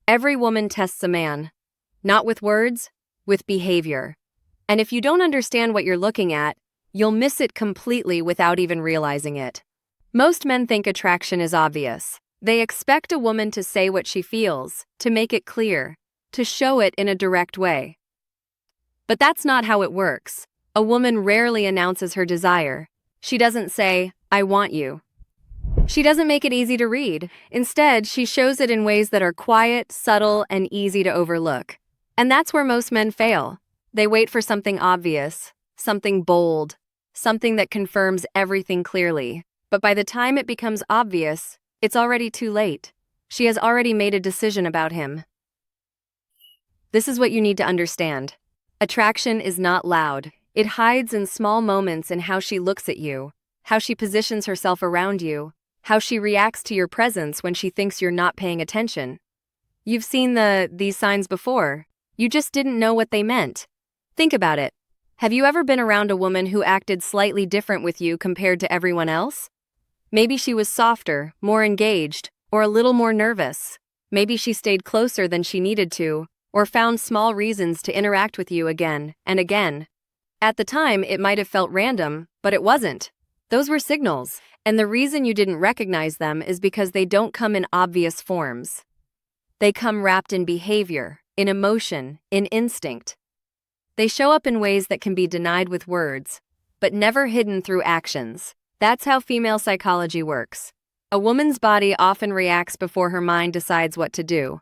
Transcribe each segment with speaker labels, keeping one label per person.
Speaker 1: Every woman tests a man. Not with words, with behavior. And if you don't understand what you're looking at, you'll miss it completely without even realizing it. Most men think attraction is obvious. They expect a woman to say what she feels, to make it clear, to show it in a direct way. But that's not how it works. A woman rarely announces her desire. She doesn't say, "I want you." She doesn't make it easy to read. Instead, she shows it in ways that are quiet, subtle, and easy to overlook. And that's where most men fail. They wait for something obvious, something bold, something that confirms everything clearly. But by the time it becomes obvious, it's already too late. She has already made a decision about him. This is what you need to understand. Attraction is not loud. It hides in small moments in how she looks at you, how she positions herself around you, how she reacts to your presence when she thinks you're not paying attention. You've seen these signs before. You just didn't know what they meant. Think about it. Have you ever been around a woman who acted slightly different with you compared to everyone else? Maybe she was softer, more engaged, or a little more nervous. Maybe she stayed closer than she needed to, or found small reasons to interact with you again and again. At the time, it might have felt random, but it wasn't. Those were signals, and the reason you didn't recognize them is because they don't come in obvious forms. They come wrapped in behavior, in emotion, in instinct. They show up in ways that can be denied with words, but never hidden through actions. That's how female psychology works. A woman's body often reacts before her mind decides what to do.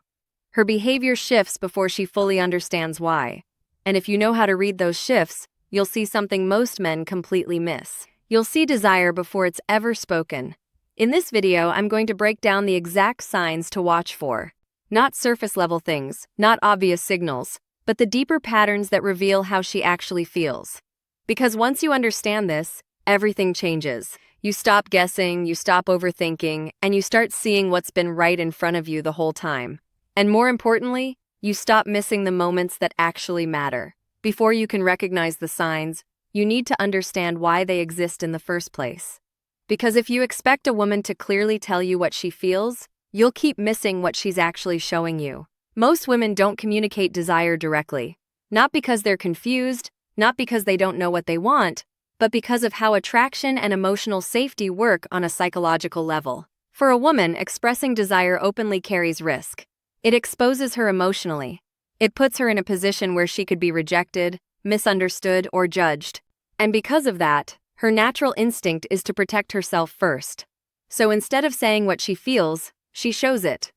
Speaker 1: Her behavior shifts before she fully understands why. And if you know how to read those shifts, you'll see something most men completely miss. You'll see desire before it's ever spoken. In this video, I'm going to break down the exact signs to watch for. Not surface-level things, not obvious signals, but the deeper patterns that reveal how she actually feels. Because once you understand this, everything changes. You stop guessing, you stop overthinking, and you start seeing what's been right in front of you the whole time. And more importantly, you stop missing the moments that actually matter. Before you can recognize the signs, you need to understand why they exist in the first place. Because if you expect a woman to clearly tell you what she feels, you'll keep missing what she's actually showing you. Most women don't communicate desire directly. Not because they're confused, not because they don't know what they want, but because of how attraction and emotional safety work on a psychological level. For a woman, expressing desire openly carries risk. It exposes her emotionally. It puts her in a position where she could be rejected, misunderstood, or judged. And because of that, her natural instinct is to protect herself first. So instead of saying what she feels, she shows it.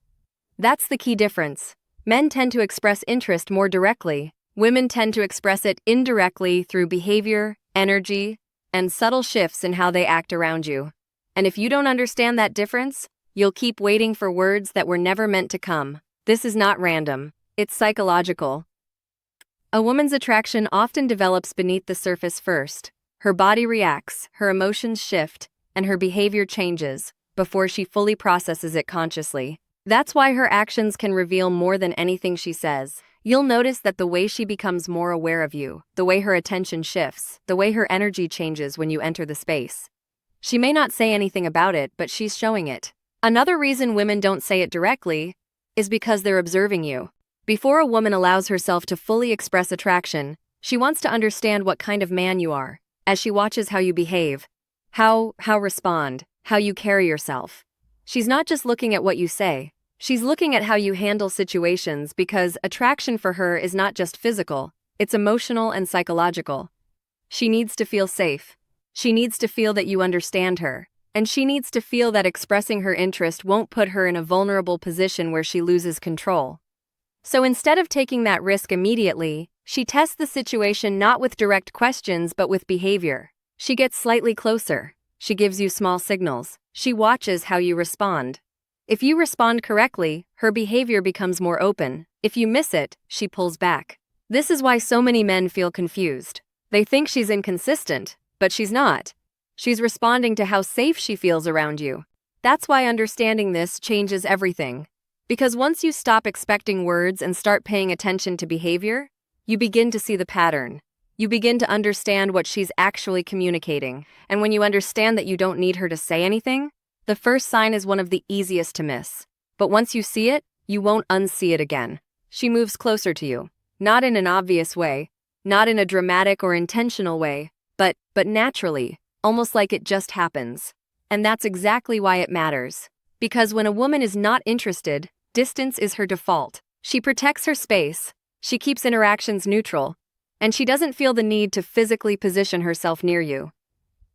Speaker 1: That's the key difference. Men tend to express interest more directly. Women tend to express it indirectly through behavior, energy, and subtle shifts in how they act around you. And if you don't understand that difference, you'll keep waiting for words that were never meant to come. This is not random. It's psychological. A woman's attraction often develops beneath the surface first. Her body reacts, her emotions shift, and her behavior changes before she fully processes it consciously. That's why her actions can reveal more than anything she says. You'll notice that the way she becomes more aware of you, the way her attention shifts, the way her energy changes when you enter the space. She may not say anything about it, but she's showing it. Another reason women don't say it directly is because they're observing you. Before a woman allows herself to fully express attraction, she wants to understand what kind of man you are, as she watches how you behave, how respond, how you carry yourself. She's not just looking at what you say, she's looking at how you handle situations, because attraction for her is not just physical, it's emotional and psychological. She needs to feel safe. She needs to feel that you understand her. And she needs to feel that expressing her interest won't put her in a vulnerable position where she loses control. So instead of taking that risk immediately, she tests the situation not with direct questions but with behavior. She gets slightly closer. She gives you small signals. She watches how you respond. If you respond correctly, her behavior becomes more open. If you miss it, she pulls back. This is why so many men feel confused. They think she's inconsistent, but she's not. She's responding to how safe she feels around you. That's why understanding this changes everything. Because once you stop expecting words and start paying attention to behavior, you begin to see the pattern. You begin to understand what she's actually communicating. And when you understand that you don't need her to say anything, the first sign is one of the easiest to miss. But once you see it, you won't unsee it again. She moves closer to you, not in an obvious way, not in a dramatic or intentional way, but naturally, almost like it just happens. And that's exactly why it matters. Because when a woman is not interested, distance is her default. She protects her space, she keeps interactions neutral, and she doesn't feel the need to physically position herself near you.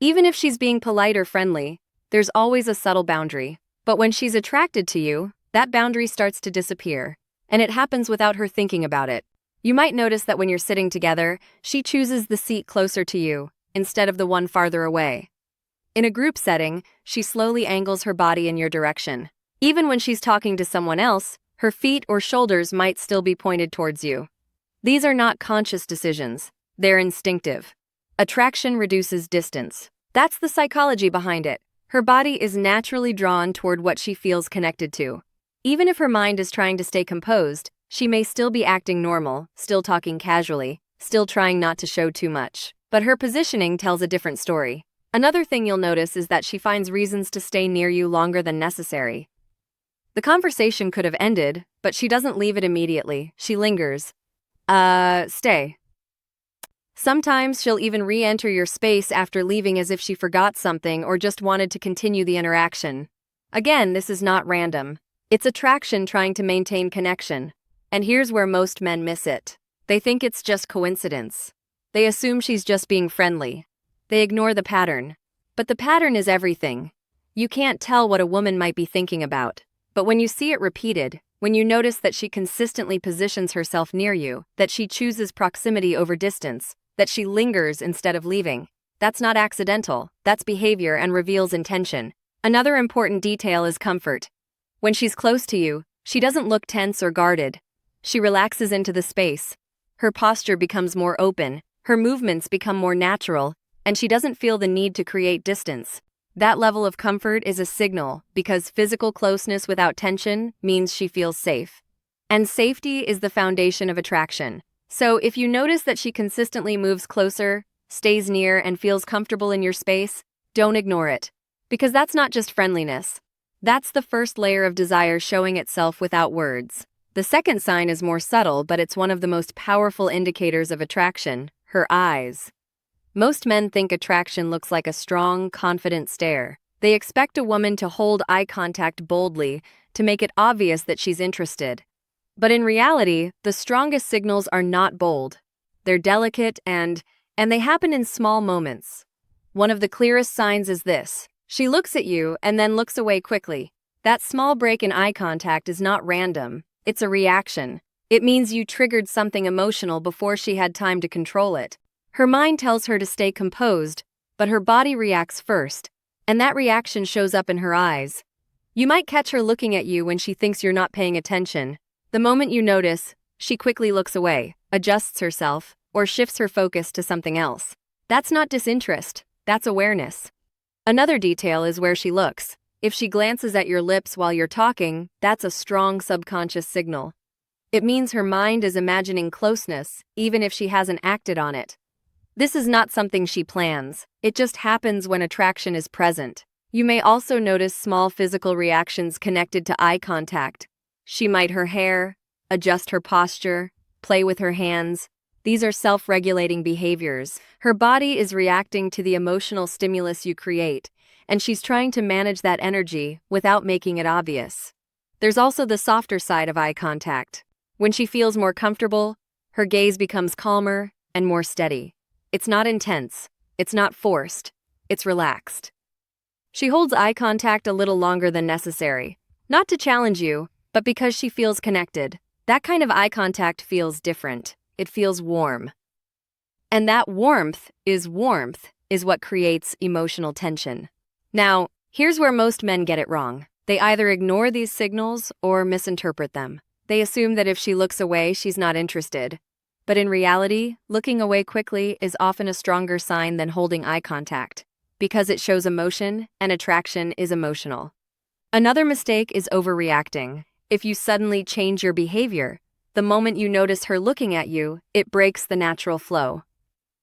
Speaker 1: Even if she's being polite or friendly, there's always a subtle boundary. But when she's attracted to you, that boundary starts to disappear, and it happens without her thinking about it. You might notice that when you're sitting together, she chooses the seat closer to you, instead of the one farther away. In a group setting, she slowly angles her body in your direction. Even when she's talking to someone else, her feet or shoulders might still be pointed towards you. These are not conscious decisions, they're instinctive. Attraction reduces distance. That's the psychology behind it. Her body is naturally drawn toward what she feels connected to. Even if her mind is trying to stay composed, she may still be acting normal, still talking casually, still trying not to show too much. But her positioning tells a different story. Another thing you'll notice is that she finds reasons to stay near you longer than necessary. The conversation could have ended, but she doesn't leave it immediately. She lingers. Stay. Sometimes she'll even re-enter your space after leaving as if she forgot something or just wanted to continue the interaction. Again, this is not random. It's attraction trying to maintain connection. And here's where most men miss it. They think it's just coincidence. They assume she's just being friendly. They ignore the pattern. But the pattern is everything. You can't tell what a woman might be thinking about. But when you see it repeated, when you notice that she consistently positions herself near you, that she chooses proximity over distance, that she lingers instead of leaving, that's not accidental, that's behavior and reveals intention. Another important detail is comfort. When she's close to you, she doesn't look tense or guarded. She relaxes into the space. Her posture becomes more open, her movements become more natural, and she doesn't feel the need to create distance. That level of comfort is a signal, because physical closeness without tension means she feels safe. And safety is the foundation of attraction. So if you notice that she consistently moves closer, stays near, and feels comfortable in your space, don't ignore it. Because that's not just friendliness. That's the first layer of desire showing itself without words. The second sign is more subtle, but it's one of the most powerful indicators of attraction: her eyes. Most men think attraction looks like a strong, confident stare. They expect a woman to hold eye contact boldly, to make it obvious that she's interested. But in reality, the strongest signals are not bold. They're delicate and they happen in small moments. One of the clearest signs is this. She looks at you and then looks away quickly. That small break in eye contact is not random. It's a reaction. It means you triggered something emotional before she had time to control it. Her mind tells her to stay composed, but her body reacts first, and that reaction shows up in her eyes. You might catch her looking at you when she thinks you're not paying attention. The moment you notice, she quickly looks away, adjusts herself, or shifts her focus to something else. That's not disinterest, that's awareness. Another detail is where she looks. If she glances at your lips while you're talking, that's a strong subconscious signal. It means her mind is imagining closeness, even if she hasn't acted on it. This is not something she plans. It just happens when attraction is present. You may also notice small physical reactions connected to eye contact. She might her hair, adjust her posture, play with her hands. These are self-regulating behaviors. Her body is reacting to the emotional stimulus you create, and she's trying to manage that energy without making it obvious. There's also the softer side of eye contact. When she feels more comfortable, her gaze becomes calmer and more steady. It's not intense, it's not forced, it's relaxed. She holds eye contact a little longer than necessary, not to challenge you, but because she feels connected. That kind of eye contact feels different. It feels warm. And that warmth is what creates emotional tension. Now, here's where most men get it wrong. They either ignore these signals or misinterpret them. They assume that if she looks away, she's not interested. But in reality, looking away quickly is often a stronger sign than holding eye contact, because it shows emotion, and attraction is emotional. Another mistake is overreacting. If you suddenly change your behavior, the moment you notice her looking at you, it breaks the natural flow.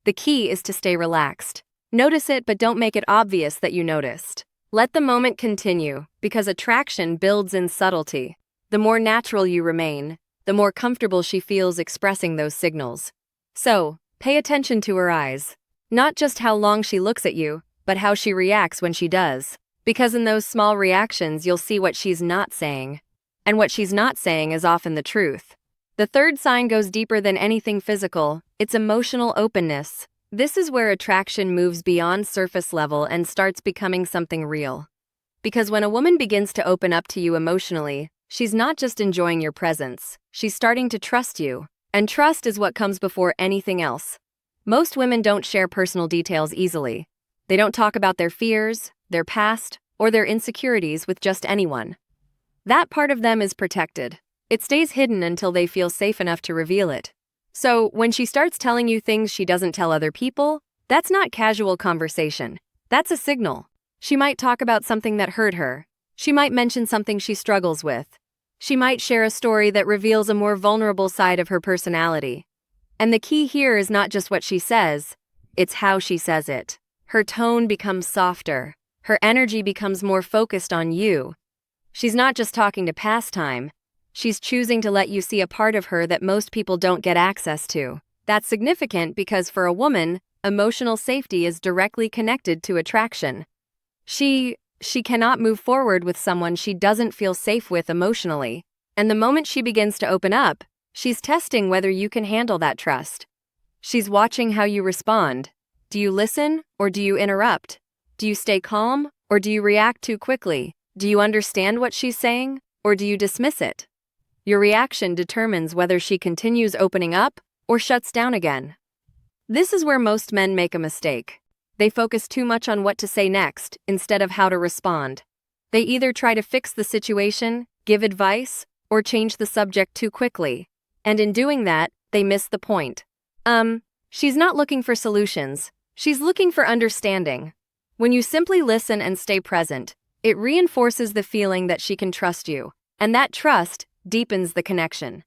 Speaker 1: The key is to stay relaxed. Notice it, but don't make it obvious that you noticed. Let the moment continue, because attraction builds in subtlety. The more natural you remain, the more comfortable she feels expressing those signals. So, pay attention to her eyes. Not just how long she looks at you, but how she reacts when she does. Because in those small reactions, you'll see what she's not saying. And what she's not saying is often the truth. The third sign goes deeper than anything physical. It's emotional openness. This is where attraction moves beyond surface level and starts becoming something real. Because when a woman begins to open up to you emotionally, she's not just enjoying your presence, she's starting to trust you. And trust is what comes before anything else. Most women don't share personal details easily. They don't talk about their fears, their past, or their insecurities with just anyone. That part of them is protected. It stays hidden until they feel safe enough to reveal it. So, when she starts telling you things she doesn't tell other people, that's not casual conversation. That's a signal. She might talk about something that hurt her. She might mention something she struggles with. She might share a story that reveals a more vulnerable side of her personality. And the key here is not just what she says, it's how she says it. Her tone becomes softer. Her energy becomes more focused on you. She's not just talking to pass time. She's choosing to let you see a part of her that most people don't get access to. That's significant because for a woman, emotional safety is directly connected to attraction. She cannot move forward with someone she doesn't feel safe with emotionally. And the moment she begins to open up, she's testing whether you can handle that trust. She's watching how you respond. Do you listen or do you interrupt? Do you stay calm or do you react too quickly? Do you understand what she's saying or do you dismiss it? Your reaction determines whether she continues opening up or shuts down again. This is where most men make a mistake. They focus too much on what to say next instead of how to respond. They either try to fix the situation, give advice, or change the subject too quickly. And in doing that, they miss the point. She's not looking for solutions. She's looking for understanding. When you simply listen and stay present, it reinforces the feeling that she can trust you, and that trust deepens the connection.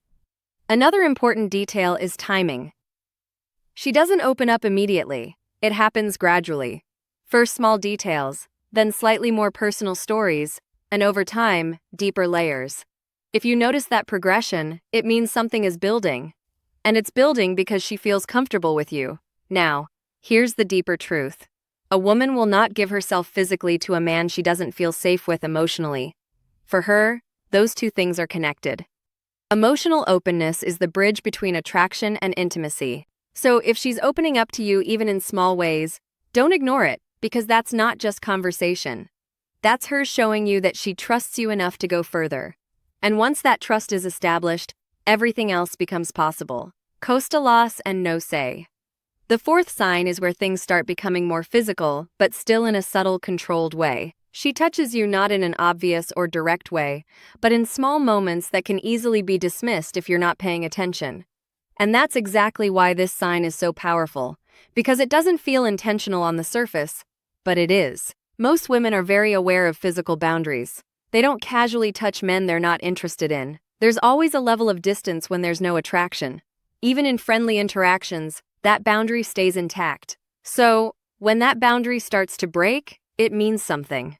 Speaker 1: Another important detail is timing. She doesn't open up immediately. It happens gradually. First small details, then slightly more personal stories, and over time, deeper layers. If you notice that progression, it means something is building. And it's building because she feels comfortable with you. Now, here's the deeper truth. A woman will not give herself physically to a man she doesn't feel safe with emotionally. For her, those two things are connected. Emotional openness is the bridge between attraction and intimacy. So if she's opening up to you even in small ways, don't ignore it, because that's not just conversation. That's her showing you that she trusts you enough to go further. And once that trust is established, everything else becomes possible. Costa loss and no say. The fourth sign is where things start becoming more physical, but still in a subtle, controlled way. She touches you not in an obvious or direct way, but in small moments that can easily be dismissed if you're not paying attention. And that's exactly why this sign is so powerful, because it doesn't feel intentional on the surface, but it is. Most women are very aware of physical boundaries. They don't casually touch men they're not interested in. There's always a level of distance when there's no attraction. Even in friendly interactions, that boundary stays intact. So, when that boundary starts to break, it means something.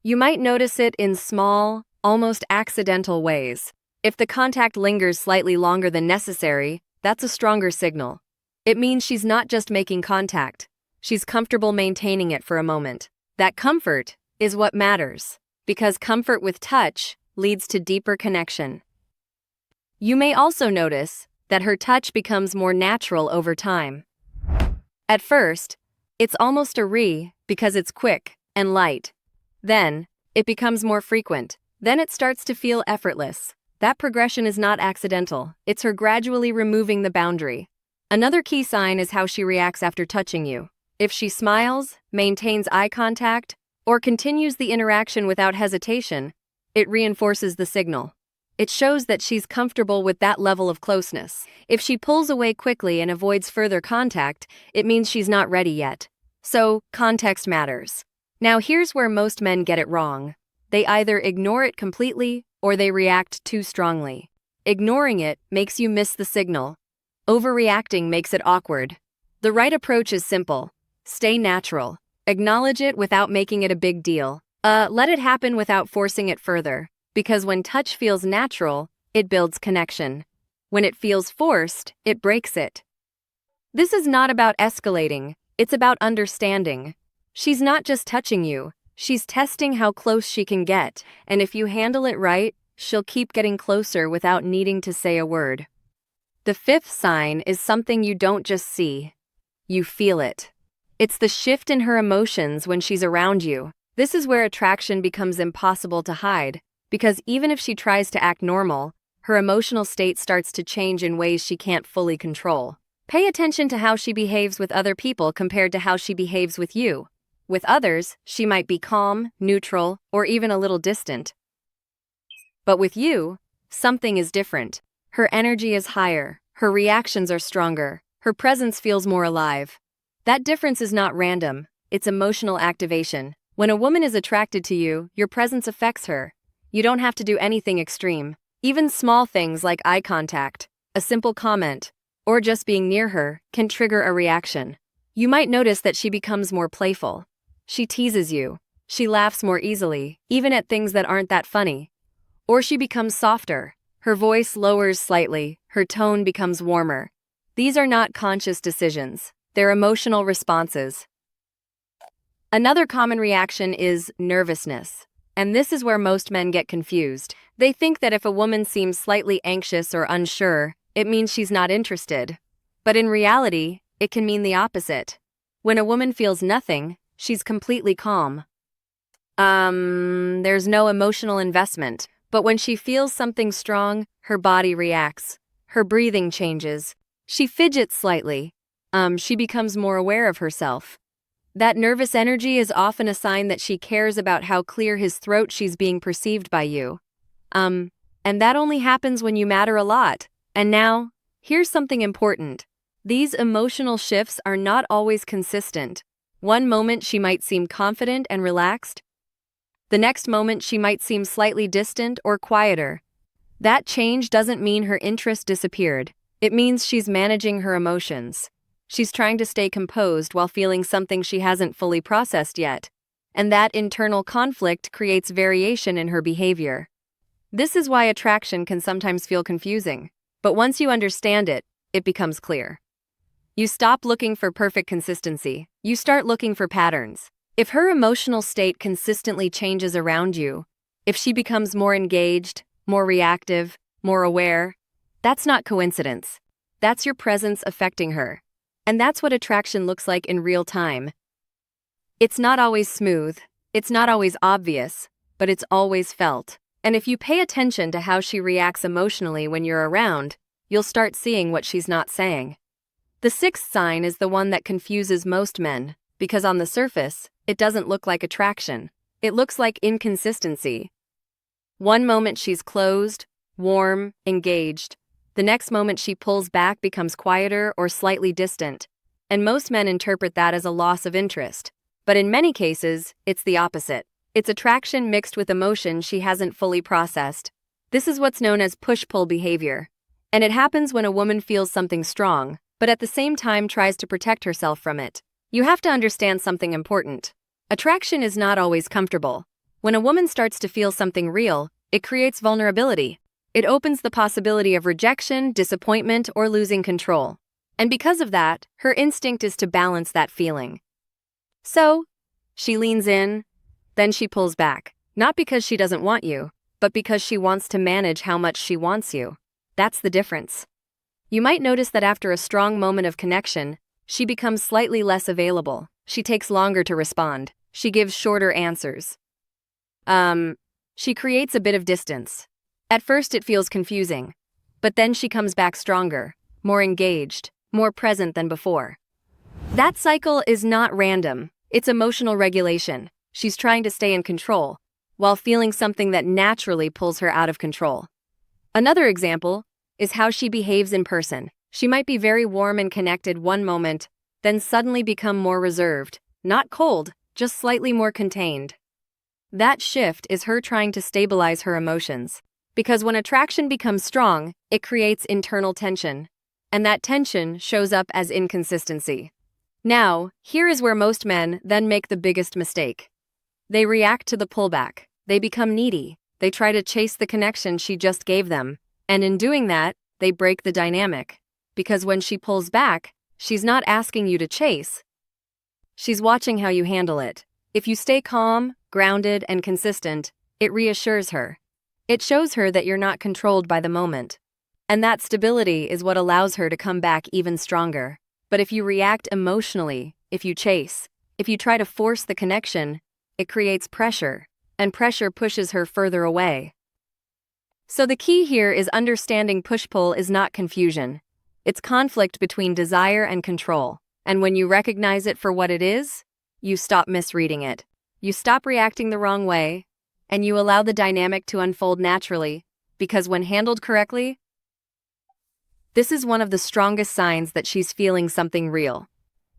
Speaker 1: You might notice it in small, almost accidental ways. If the contact lingers slightly longer than necessary, that's a stronger signal. It means she's not just making contact. She's comfortable maintaining it for a moment. That comfort is what matters, because comfort with touch leads to deeper connection. You may also notice that her touch becomes more natural over time. At first, it's almost a because it's quick and light. Then, it becomes more frequent. Then it starts to feel effortless. That progression is not accidental. It's her gradually removing the boundary. Another key sign is how she reacts after touching you. If she smiles, maintains eye contact, or continues the interaction without hesitation, it reinforces the signal. It shows that she's comfortable with that level of closeness. If she pulls away quickly and avoids further contact, it means she's not ready yet. So, context matters. Now here's where most men get it wrong. They either ignore it completely or they react too strongly. Ignoring it makes you miss the signal. Overreacting makes it awkward. The right approach is simple. Stay natural. Acknowledge it without making it a big deal. Let it happen without forcing it further. Because when touch feels natural, it builds connection. When it feels forced, it breaks it. This is not about escalating, it's about understanding. She's not just touching you, she's testing how close she can get, and if you handle it right, she'll keep getting closer without needing to say a word. The fifth sign is something you don't just see. You feel it. It's the shift in her emotions when she's around you. This is where attraction becomes impossible to hide, because even if she tries to act normal, her emotional state starts to change in ways she can't fully control. Pay attention to how she behaves with other people compared to how she behaves with you. With others, she might be calm, neutral, or even a little distant. But with you, something is different. Her energy is higher, her reactions are stronger, her presence feels more alive. That difference is not random, it's emotional activation. When a woman is attracted to you, your presence affects her. You don't have to do anything extreme. Even small things like eye contact, a simple comment, or just being near her can trigger a reaction. You might notice that she becomes more playful. She teases you. She laughs more easily, even at things that aren't that funny. Or she becomes softer. Her voice lowers slightly, her tone becomes warmer. These are not conscious decisions. They're emotional responses. Another common reaction is nervousness. And this is where most men get confused. They think that if a woman seems slightly anxious or unsure, it means she's not interested. But in reality, it can mean the opposite. When a woman feels nothing, she's completely calm. There's no emotional investment. But when she feels something strong, her body reacts. Her breathing changes. She fidgets slightly. She becomes more aware of herself. That nervous energy is often a sign that she cares about how clear his throat she's being perceived by you. And that only happens when you matter a lot. And now, here's something important. These emotional shifts are not always consistent. One moment she might seem confident and relaxed. The next moment she might seem slightly distant or quieter. That change doesn't mean her interest disappeared. It means she's managing her emotions. She's trying to stay composed while feeling something she hasn't fully processed yet. And that internal conflict creates variation in her behavior. This is why attraction can sometimes feel confusing. But once you understand it, it becomes clear. You stop looking for perfect consistency. You start looking for patterns. If her emotional state consistently changes around you, if she becomes more engaged, more reactive, more aware, that's not coincidence. That's your presence affecting her. And that's what attraction looks like in real time. It's not always smooth, it's not always obvious, but it's always felt. And if you pay attention to how she reacts emotionally when you're around, you'll start seeing what she's not saying. The sixth sign is the one that confuses most men, because on the surface, it doesn't look like attraction. It looks like inconsistency. One moment she's closed, warm, engaged. The next moment she pulls back, becomes quieter or slightly distant. And most men interpret that as a loss of interest. But in many cases, it's the opposite. It's attraction mixed with emotion she hasn't fully processed. This is what's known as push-pull behavior. And it happens when a woman feels something strong, but at the same time tries to protect herself from it. You have to understand something important. Attraction is not always comfortable. When a woman starts to feel something real, it creates vulnerability. It opens the possibility of rejection, disappointment, or losing control. And because of that, her instinct is to balance that feeling. So, she leans in, then she pulls back. Not because she doesn't want you, but because she wants to manage how much she wants you. That's the difference. You might notice that after a strong moment of connection, she becomes slightly less available. She takes longer to respond. She gives shorter answers. She creates a bit of distance. At first it feels confusing, but then she comes back stronger, more engaged, more present than before. That cycle is not random. It's emotional regulation. She's trying to stay in control, while feeling something that naturally pulls her out of control. Another example is how she behaves in person. She might be very warm and connected one moment, then suddenly become more reserved, not cold, just slightly more contained. That shift is her trying to stabilize her emotions. Because when attraction becomes strong, it creates internal tension. And that tension shows up as inconsistency. Now, here is where most men then make the biggest mistake. They react to the pullback. They become needy. They try to chase the connection she just gave them, and in doing that, they break the dynamic. Because when she pulls back, she's not asking you to chase. She's watching how you handle it. If you stay calm, grounded, and consistent, it reassures her. It shows her that you're not controlled by the moment. And that stability is what allows her to come back even stronger. But if you react emotionally, if you chase, if you try to force the connection, it creates pressure, and pressure pushes her further away. So the key here is understanding push-pull is not confusion. It's conflict between desire and control. And when you recognize it for what it is, you stop misreading it. You stop reacting the wrong way, and you allow the dynamic to unfold naturally, because when handled correctly, this is one of the strongest signs that she's feeling something real.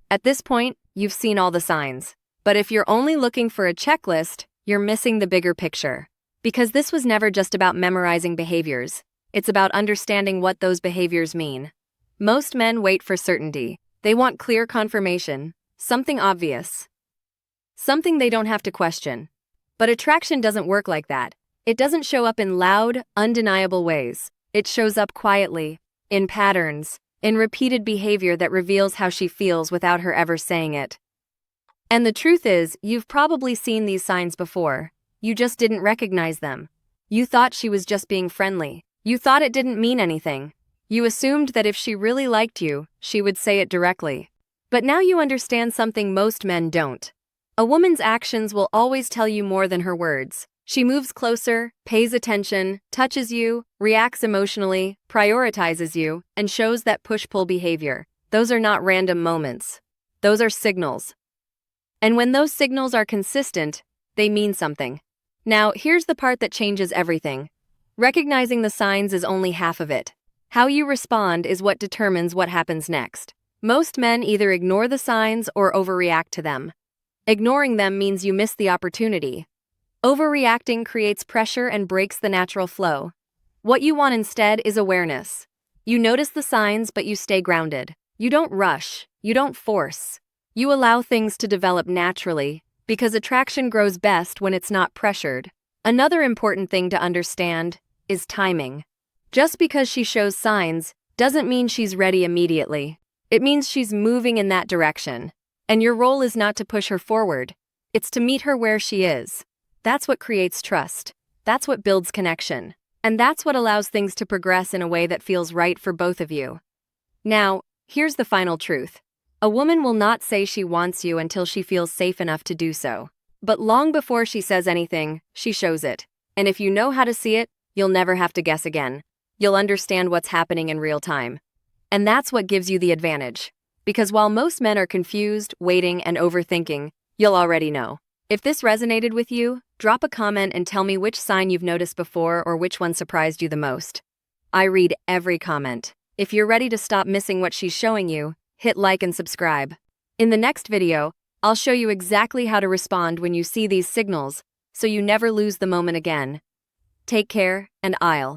Speaker 1: At this point, you've seen all the signs. But if you're only looking for a checklist, you're missing the bigger picture. Because this was never just about memorizing behaviors. It's about understanding what those behaviors mean. Most men wait for certainty. They want clear confirmation, something obvious, something they don't have to question. But attraction doesn't work like that. It doesn't show up in loud, undeniable ways. It shows up quietly, in patterns, in repeated behavior that reveals how she feels without her ever saying it. And the truth is, you've probably seen these signs before. You just didn't recognize them. You thought she was just being friendly. You thought it didn't mean anything. You assumed that if she really liked you, she would say it directly. But now you understand something most men don't. A woman's actions will always tell you more than her words. She moves closer, pays attention, touches you, reacts emotionally, prioritizes you, and shows that push-pull behavior. Those are not random moments. Those are signals. And when those signals are consistent, they mean something. Now, here's the part that changes everything. Recognizing the signs is only half of it. How you respond is what determines what happens next. Most men either ignore the signs or overreact to them. Ignoring them means you miss the opportunity. Overreacting creates pressure and breaks the natural flow. What you want instead is awareness. You notice the signs, but you stay grounded. You don't rush. You don't force. You allow things to develop naturally, because attraction grows best when it's not pressured. Another important thing to understand is timing. Just because she shows signs doesn't mean she's ready immediately. It means she's moving in that direction. And your role is not to push her forward. It's to meet her where she is. That's what creates trust. That's what builds connection. And that's what allows things to progress in a way that feels right for both of you. Now, here's the final truth. A woman will not say she wants you until she feels safe enough to do so. But long before she says anything, she shows it. And if you know how to see it, you'll never have to guess again. You'll understand what's happening in real time. And that's what gives you the advantage. Because while most men are confused, waiting, and overthinking, you'll already know. If this resonated with you, drop a comment and tell me which sign you've noticed before or which one surprised you the most. I read every comment. If you're ready to stop missing what she's showing you, hit like and subscribe. In the next video, I'll show you exactly how to respond when you see these signals, so you never lose the moment again. Take care, and I'll